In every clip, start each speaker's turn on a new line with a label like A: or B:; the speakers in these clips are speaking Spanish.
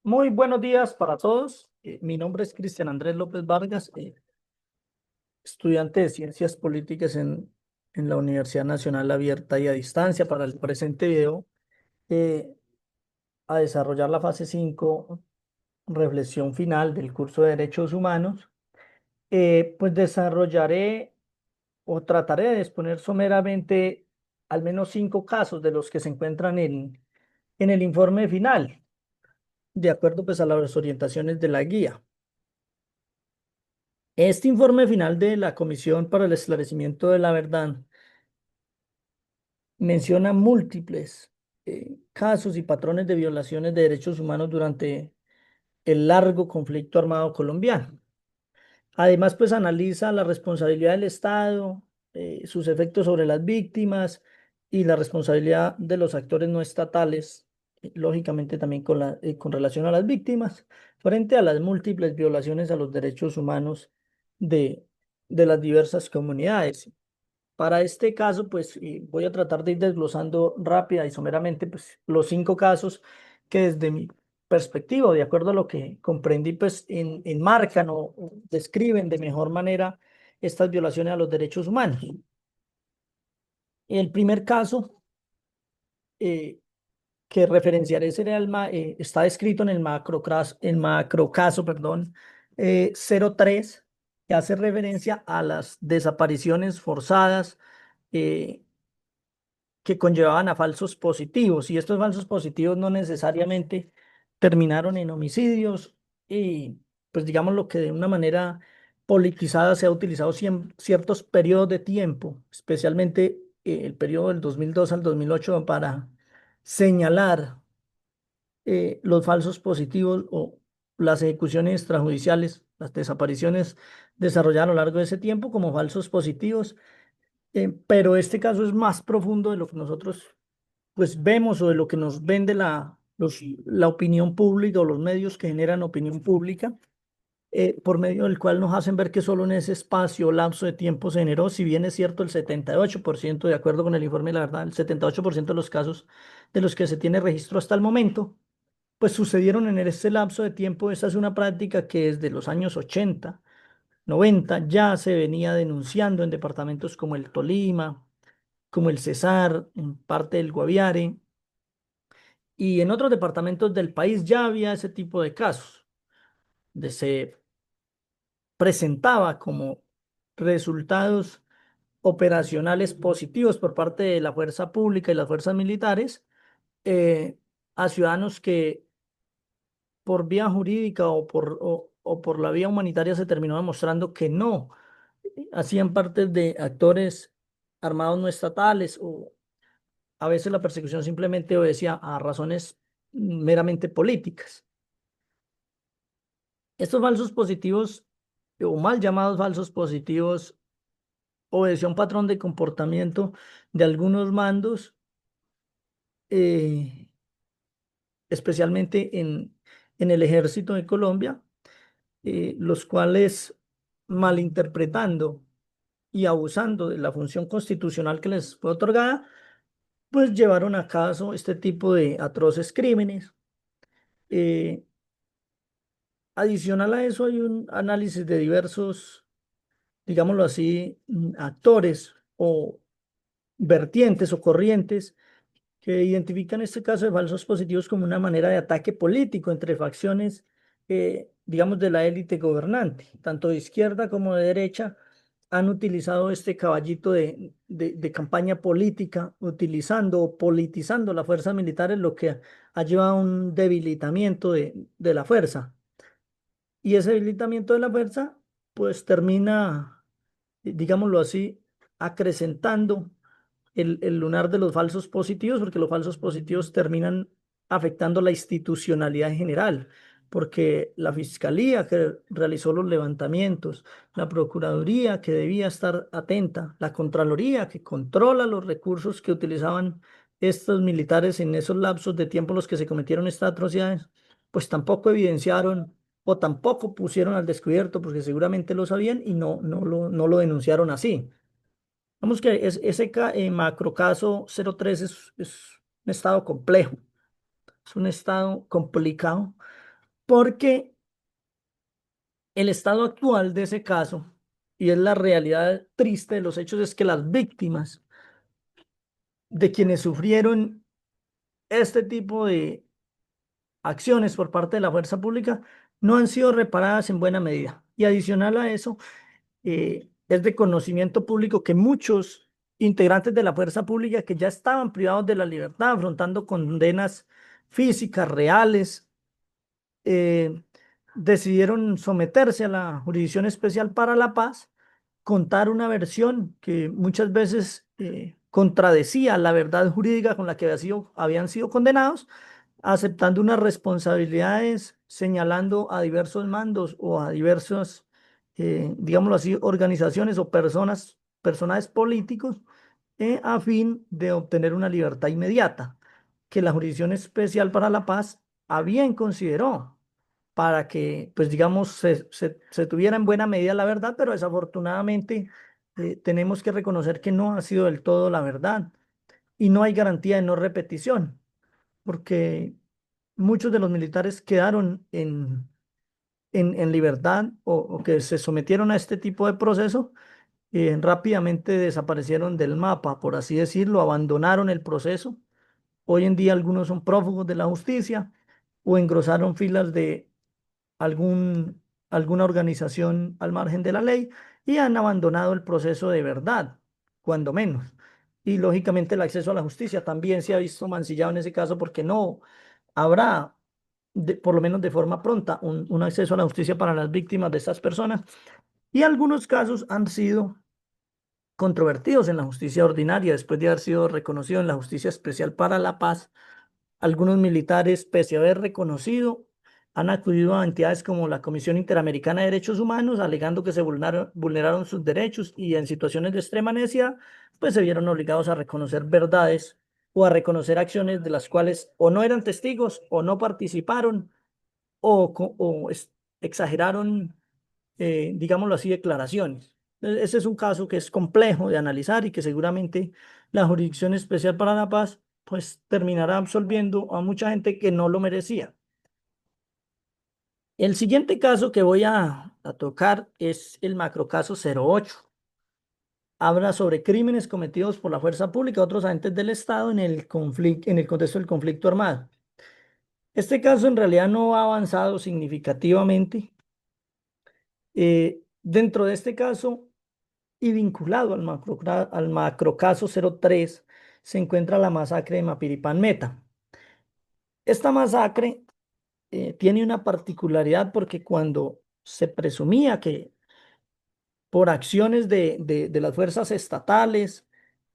A: Muy buenos días para todos. Mi nombre es Cristian Andrés López Vargas, estudiante de Ciencias Políticas en la Universidad Nacional Abierta y a Distancia. Para el presente video, eh, a desarrollar la fase 5, reflexión final del curso de Derechos Humanos, pues desarrollaré o trataré de exponer someramente al menos 5 casos de los que se encuentran en el informe final, de acuerdo pues a las orientaciones de la guía. Este informe final de la Comisión para el Esclarecimiento de la Verdad menciona múltiples casos y patrones de violaciones de derechos humanos durante el largo conflicto armado colombiano. Además, pues analiza la responsabilidad del Estado, sus efectos sobre las víctimas y la responsabilidad de los actores no estatales, lógicamente también con relación a las víctimas, frente a las múltiples violaciones a los derechos humanos de, de las diversas comunidades. Para este caso, pues voy a tratar de ir desglosando rápida y someramente pues, los 5 casos que desde mi perspectiva, de acuerdo a lo que comprendí, pues enmarcan o describen de mejor manera estas violaciones a los derechos humanos. El primer caso eh, que referenciaré será está descrito en el macrocaso, perdón, 03, que hace referencia a las desapariciones forzadas eh, que conllevaban a falsos positivos, y estos falsos positivos no necesariamente terminaron en homicidios, y pues digamos lo que de una manera politizada se ha utilizado ciertos periodos de tiempo, especialmente el periodo del 2002 al 2008 para señalar los falsos positivos o las ejecuciones extrajudiciales, las desapariciones desarrolladas a lo largo de ese tiempo como falsos positivos. Pero este caso es más profundo de lo que nosotros pues vemos o de lo que nos vende la opinión pública o los medios que generan opinión pública, por medio del cual nos hacen ver que solo en ese espacio o lapso de tiempo se generó, si bien es cierto el 78%, de acuerdo con el informe de la verdad, el 78% de los casos de los que se tiene registro hasta el momento, pues sucedieron en ese lapso de tiempo. Esa es una práctica que desde los años 80, 90 ya se venía denunciando en departamentos como el Tolima, como el Cesar, en parte del Guaviare, y en otros departamentos del país ya había ese tipo de casos, de se presentaba como resultados operacionales positivos por parte de la fuerza pública y las fuerzas militares, eh, a ciudadanos que por vía jurídica o por la vía humanitaria se terminó demostrando que no hacían parte de actores armados no estatales, o a veces la persecución simplemente obedecía a razones meramente políticas. Estos falsos positivos, o mal llamados falsos positivos, obedeció a un patrón de comportamiento de algunos mandos, eh, especialmente en el ejército de Colombia, los cuales, malinterpretando y abusando de la función constitucional que les fue otorgada, pues llevaron a cabo este tipo de atroces crímenes. Eh, Adicional a eso, hay un análisis de diversos, digámoslo así, actores o vertientes o corrientes que identifican este caso de falsos positivos como una manera de ataque político entre facciones, digamos, de la élite gobernante, tanto de izquierda como de derecha. Han utilizado este caballito de campaña política, utilizando o politizando las fuerzas militares, lo que ha llevado a un debilitamiento de la fuerza. Y ese debilitamiento de la fuerza, pues termina, digámoslo así, acrecentando el lunar de los falsos positivos, porque los falsos positivos terminan afectando la institucionalidad en general, porque la fiscalía que realizó los levantamientos, la procuraduría que debía estar atenta, la contraloría que controla los recursos que utilizaban estos militares en esos lapsos de tiempo en los que se cometieron estas atrocidades, pues tampoco evidenciaron o tampoco pusieron al descubierto, porque seguramente lo sabían y no lo denunciaron así. Vamos que macrocaso 03 es un estado complejo, es un estado complicado, porque el estado actual de ese caso, y es la realidad triste de los hechos, es que las víctimas de quienes sufrieron este tipo de acciones por parte de la fuerza pública no han sido reparadas en buena medida. Y adicional a eso, es de conocimiento público que muchos integrantes de la fuerza pública que ya estaban privados de la libertad, afrontando condenas físicas reales, eh, decidieron someterse a la Jurisdicción Especial para la Paz, contar una versión que muchas veces contradecía la verdad jurídica con la que habían sido condenados, aceptando unas responsabilidades, señalando a diversos mandos o a diversas, digámoslo así, organizaciones o personajes políticos, a fin de obtener una libertad inmediata, que la Jurisdicción Especial para la Paz a bien consideró para que, pues digamos, se tuviera en buena medida la verdad, pero desafortunadamente tenemos que reconocer que no ha sido del todo la verdad y no hay garantía de no repetición, porque muchos de los militares quedaron en libertad o que se sometieron a este tipo de proceso, rápidamente desaparecieron del mapa, por así decirlo, abandonaron el proceso. Hoy en día algunos son prófugos de la justicia o engrosaron filas de algún, alguna organización al margen de la ley y han abandonado el proceso de verdad, cuando menos. Y lógicamente el acceso a la justicia también se ha visto mancillado en ese caso porque no habrá, por lo menos de forma pronta, un acceso a la justicia para las víctimas de estas personas. Y algunos casos han sido controvertidos en la justicia ordinaria después de haber sido reconocido en la Justicia Especial para la Paz. Algunos militares, pese a haber reconocido, han acudido a entidades como la Comisión Interamericana de Derechos Humanos, alegando que se vulneraron sus derechos y en situaciones de extrema necesidad, pues se vieron obligados a reconocer verdades o a reconocer acciones de las cuales o no eran testigos o no participaron o exageraron, digámoslo así, declaraciones. Ese es un caso que es complejo de analizar y que seguramente la Jurisdicción Especial para la Paz pues terminará absolviendo a mucha gente que no lo merecía. El siguiente caso que voy a tocar es el macrocaso 08. Habla sobre crímenes cometidos por la fuerza pública, otros agentes del Estado en el en el contexto del conflicto armado. Este caso en realidad no ha avanzado significativamente. Dentro de este caso y vinculado al macrocaso 03 se encuentra la masacre de Mapiripán Meta. Esta masacre tiene una particularidad porque cuando se presumía que por acciones de las fuerzas estatales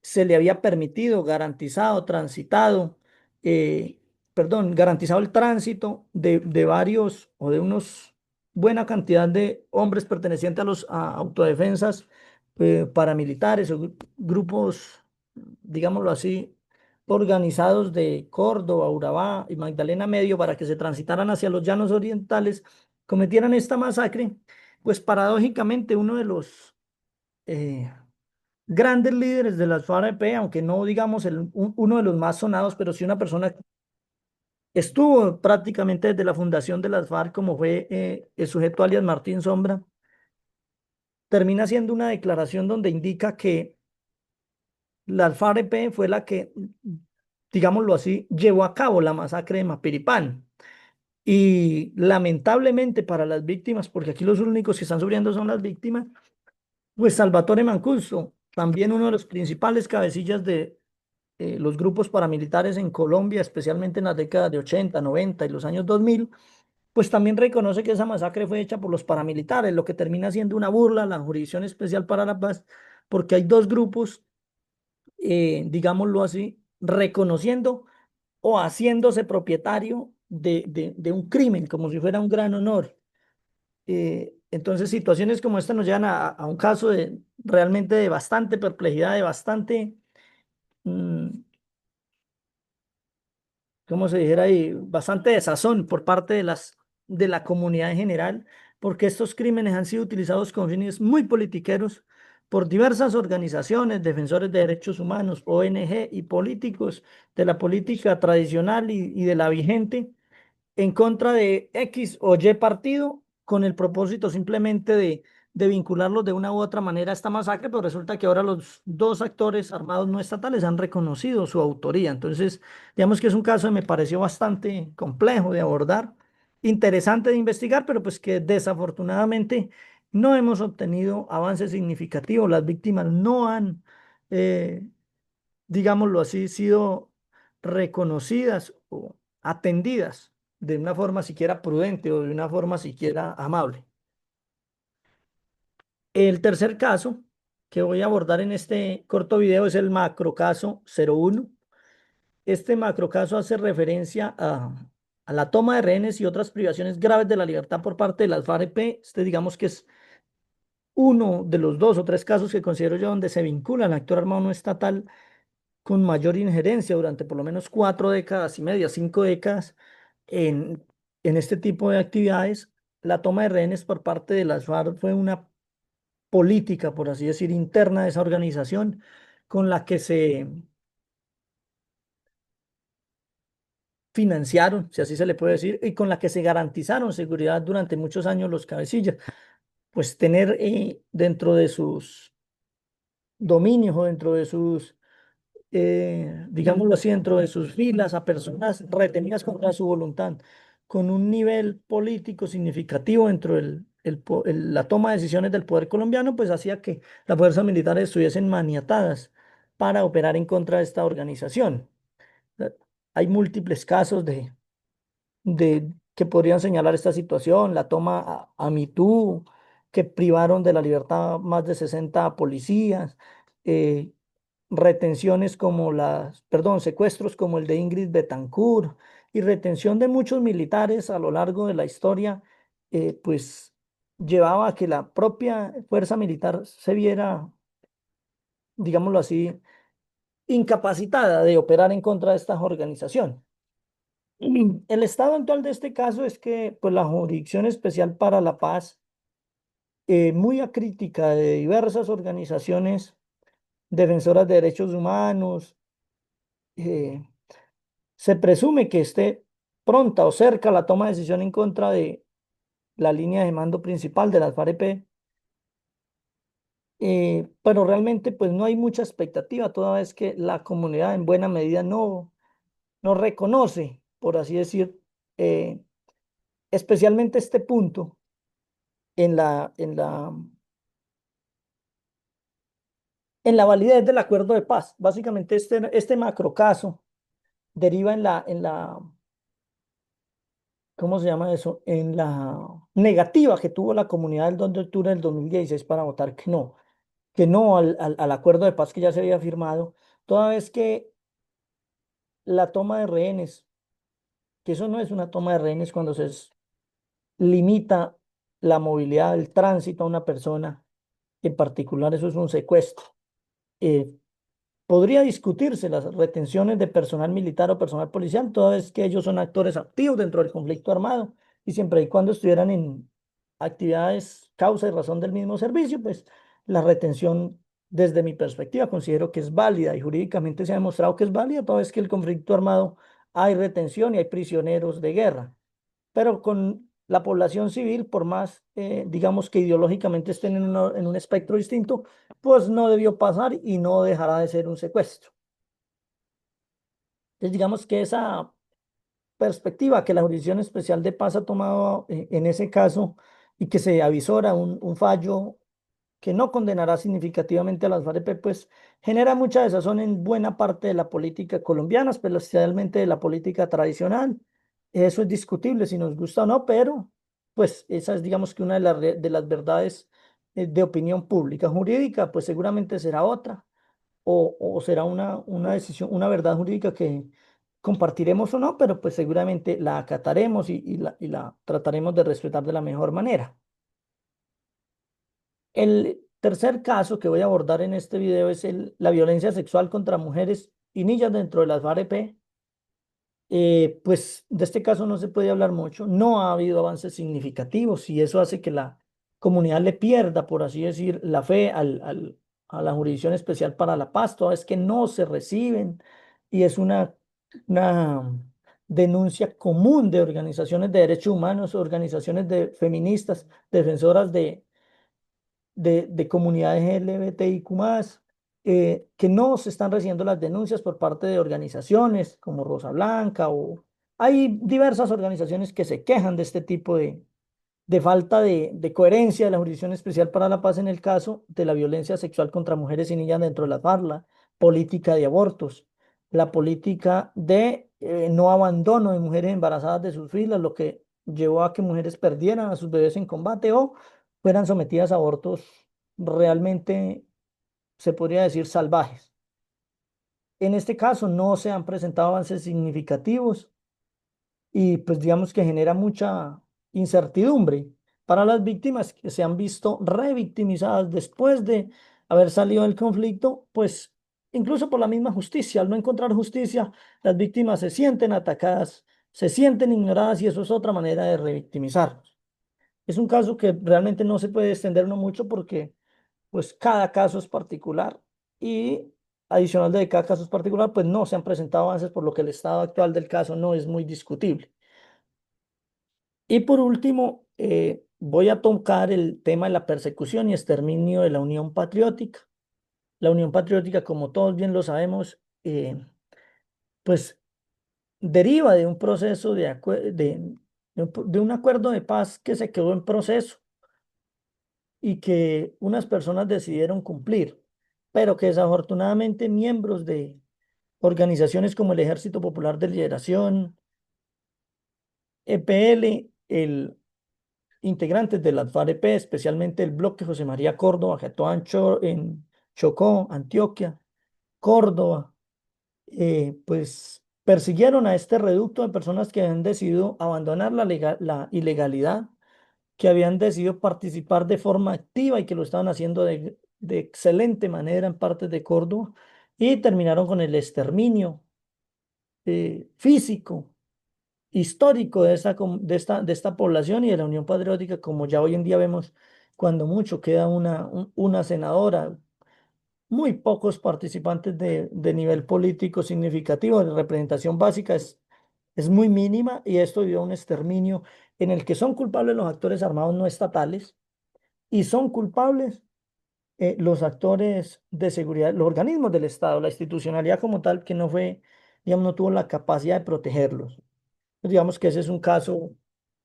A: se le había permitido, garantizado, transitado, eh, perdón, garantizado el tránsito de varios o de unos buena cantidad de hombres pertenecientes a los autodefensas paramilitares o grupos, digámoslo así, organizados de Córdoba, Urabá y Magdalena Medio para que se transitaran hacia los llanos orientales, cometieran esta masacre, pues paradójicamente uno de los eh, grandes líderes de las FARC, aunque no digamos uno de los más sonados, pero sí una persona que estuvo prácticamente desde la fundación de las FARC, como fue el sujeto alias Martín Sombra, termina haciendo una declaración donde indica que la FARC fue la que, digámoslo así, llevó a cabo la masacre de Mapiripán. Y lamentablemente para las víctimas, porque aquí los únicos que están sufriendo son las víctimas, pues Salvatore Mancuso, también uno de los principales cabecillas de los grupos paramilitares en Colombia, especialmente en las décadas de 80, 90 y los años 2000, pues también reconoce que esa masacre fue hecha por los paramilitares, lo que termina siendo una burla a la Jurisdicción Especial para la Paz, porque hay dos grupos, digámoslo así, reconociendo o haciéndose propietario de un crimen, como si fuera un gran honor. Entonces, situaciones como esta nos llevan a un caso de realmente de bastante perplejidad, de bastante, mm, como se dijera ahí, bastante desazón por parte de la comunidad en general, porque estos crímenes han sido utilizados con fines muy politiqueros por diversas organizaciones, defensores de derechos humanos, ONG y políticos de la política tradicional y de la vigente, en contra de X o Y partido con el propósito simplemente de vincularlos de una u otra manera a esta masacre, pero resulta que ahora los dos actores armados no estatales han reconocido su autoría. Entonces, digamos que es un caso que me pareció bastante complejo de abordar, interesante de investigar, pero pues que desafortunadamente no hemos obtenido avances significativos. Las víctimas no han, eh, digámoslo así, sido reconocidas o atendidas de una forma siquiera prudente o de una forma siquiera amable. El tercer caso que voy a abordar en este corto video es el macrocaso 01. Este macrocaso hace referencia a la toma de rehenes y otras privaciones graves de la libertad por parte de las FARC. Este digamos que es uno de los dos o tres casos que considero yo donde se vincula al actor armado no estatal con mayor injerencia durante por lo menos 4 décadas y media, 5 décadas en, en este tipo de actividades. La toma de rehenes por parte de las FARC fue una política, por así decir, interna de esa organización con la que se financiaron, si así se le puede decir, y con la que se garantizaron seguridad durante muchos años los cabecillas. Pues tener dentro de sus dominios o dentro de sus digámoslo así, dentro de sus filas a personas retenidas contra su voluntad, con un nivel político significativo dentro la toma de decisiones del poder colombiano, pues hacía que las fuerzas militares estuviesen maniatadas para operar en contra de esta organización. Hay múltiples casos que podrían señalar esta situación, la toma a Mitú, que privaron de la libertad más de 60 policías, eh, retenciones como perdón, secuestros como el de Ingrid Betancourt y retención de muchos militares a lo largo de la historia, pues llevaba a que la propia fuerza militar se viera, digámoslo así, incapacitada de operar en contra de esta organización. El estado actual de este caso es que pues, la Jurisdicción Especial para la Paz, muy acrítica de diversas organizaciones defensoras de derechos humanos, eh, se presume que esté pronta o cerca la toma de decisión en contra de la línea de mando principal de las FAREP, pero realmente pues no hay mucha expectativa, toda vez que la comunidad en buena medida no reconoce, por así decir, eh, especialmente este punto en la validez del acuerdo de paz. Básicamente este macrocaso deriva ¿cómo se llama eso? En la negativa que tuvo la comunidad el 2 de octubre del 2016 para votar que no al acuerdo de paz que ya se había firmado, toda vez que la toma de rehenes, que eso no es una toma de rehenes cuando limita la movilidad del tránsito a una persona, en particular eso es un secuestro. Eh, Podría discutirse las retenciones de personal militar o personal policial, toda vez que ellos son actores activos dentro del conflicto armado y siempre y cuando estuvieran en actividades causa y razón del mismo servicio, pues la retención, desde mi perspectiva, considero que es válida y jurídicamente se ha demostrado que es válida, toda vez que el conflicto armado hay retención y hay prisioneros de guerra, pero con la población civil, por más, digamos que ideológicamente estén en un espectro distinto, pues no debió pasar y no dejará de ser un secuestro. Entonces, digamos que esa perspectiva que la Jurisdicción Especial de Paz ha tomado en ese caso y que se avisora un fallo que no condenará significativamente a las FARC, pues genera mucha desazón en buena parte de la política colombiana, especialmente de la política tradicional. Eso es discutible si nos gusta o no, pero pues esa es digamos que una de las verdades de opinión pública. Jurídica, pues seguramente será otra o será una decisión, una verdad jurídica que compartiremos o no, pero pues seguramente la acataremos y la trataremos de respetar de la mejor manera. El tercer caso que voy a abordar en este video es la violencia sexual contra mujeres y niñas dentro de las FAREP. Pues de este caso no se puede hablar mucho, no ha habido avances significativos y eso hace que la comunidad le pierda, por así decir, la fe a la Jurisdicción Especial para la Paz, toda vez que no se reciben y es una denuncia común de organizaciones de derechos humanos, organizaciones de feministas, defensoras de comunidades LGBTIQ+, que no se están recibiendo las denuncias por parte de organizaciones como Rosa Blanca o hay diversas organizaciones que se quejan de este tipo de falta de coherencia de la Jurisdicción Especial para la Paz en el caso de la violencia sexual contra mujeres y niñas dentro de la farla, política de abortos, la política de no abandono de mujeres embarazadas de sus filas, lo que llevó a que mujeres perdieran a sus bebés en combate o fueran sometidas a abortos realmente, se podría decir, salvajes. En este caso no se han presentado avances significativos y pues digamos que genera mucha incertidumbre para las víctimas que se han visto revictimizadas después de haber salido del conflicto, pues incluso por la misma justicia. Al no encontrar justicia, las víctimas se sienten atacadas, se sienten ignoradas y eso es otra manera de revictimizarlos. Es un caso que realmente no se puede extender uno mucho porque pues cada caso es particular y adicional de cada caso es particular, pues no se han presentado avances por lo que el estado actual del caso no es muy discutible. Y por último, voy a tocar el tema de la persecución y exterminio de la Unión Patriótica. La Unión Patriótica, como todos bien lo sabemos, pues deriva de un proceso de un acuerdo de paz que se quedó en proceso y que unas personas decidieron cumplir, pero que desafortunadamente miembros de organizaciones como el Ejército Popular de Liberación, EPL, el integrantes de las FAREP, especialmente el bloque José María Córdoba, que actuaba en Chocó, Antioquia, Córdoba, pues persiguieron a este reducto de personas que habían decidido abandonar la ilegalidad, que habían decidido participar de forma activa y que lo estaban haciendo de excelente manera en partes de Córdoba y terminaron con el exterminio físico histórico de esta población y de la Unión Patriótica, como ya hoy en día vemos, cuando mucho queda una senadora, muy pocos participantes de nivel político significativo, de representación básica es muy mínima y esto dio a un exterminio en el que son culpables los actores armados no estatales y son culpables los actores de seguridad, los organismos del Estado, la institucionalidad como tal, que no fue, digamos, no tuvo la capacidad de protegerlos. Pues digamos que ese es un caso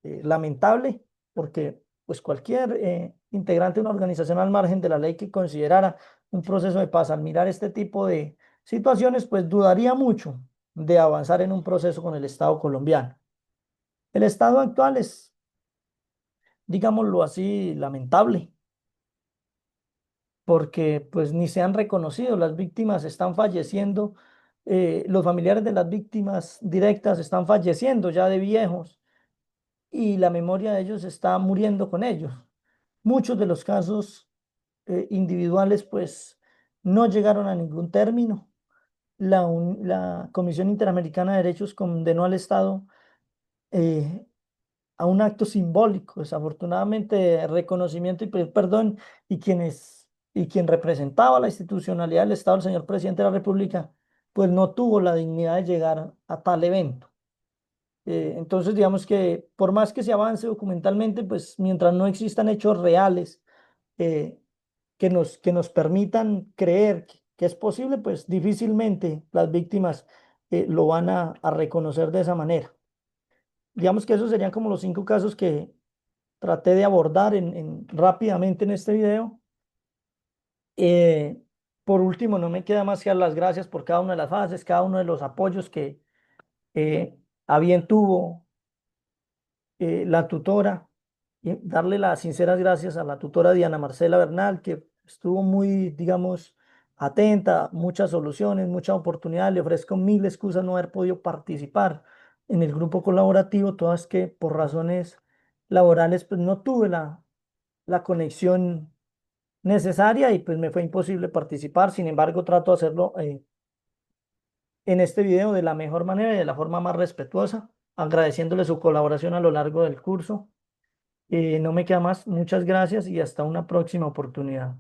A: lamentable porque pues cualquier integrante de una organización al margen de la ley que considerara un proceso de paz al mirar este tipo de situaciones, pues dudaría mucho de avanzar en un proceso con el Estado colombiano. El estado actual es, digámoslo así, lamentable porque pues ni se han reconocido, las víctimas están falleciendo, los familiares de las víctimas directas están falleciendo ya de viejos y la memoria de ellos está muriendo con ellos. Muchos de los casos individuales pues no llegaron a ningún término. La Comisión Interamericana de Derechos condenó al Estado eh, a un acto simbólico, desafortunadamente, reconocimiento y pedir perdón, y quien representaba la institucionalidad del Estado, el señor presidente de la República, pues no tuvo la dignidad de llegar a tal evento. Entonces, digamos que por más que se avance documentalmente, pues mientras no existan hechos reales eh, que nos permitan creer que es posible, pues difícilmente las víctimas lo van a reconocer de esa manera. Digamos que esos serían como los 5 casos que traté de abordar rápidamente en este video. Eh, por último, no me queda más que dar las gracias por cada una de las fases, cada uno de los apoyos que a bien tuvo la tutora, y darle las sinceras gracias a la tutora Diana Marcela Bernal, que estuvo muy, digamos, atenta, muchas soluciones, muchas oportunidades. Le ofrezco mil excusas no haber podido participar en el grupo colaborativo, todas que por razones laborales pues no tuve la conexión necesaria y pues me fue imposible participar. Sin embargo, trato de hacerlo en este video de la mejor manera y de la forma más respetuosa, agradeciéndole su colaboración a lo largo del curso. No me queda más. Muchas gracias y hasta una próxima oportunidad.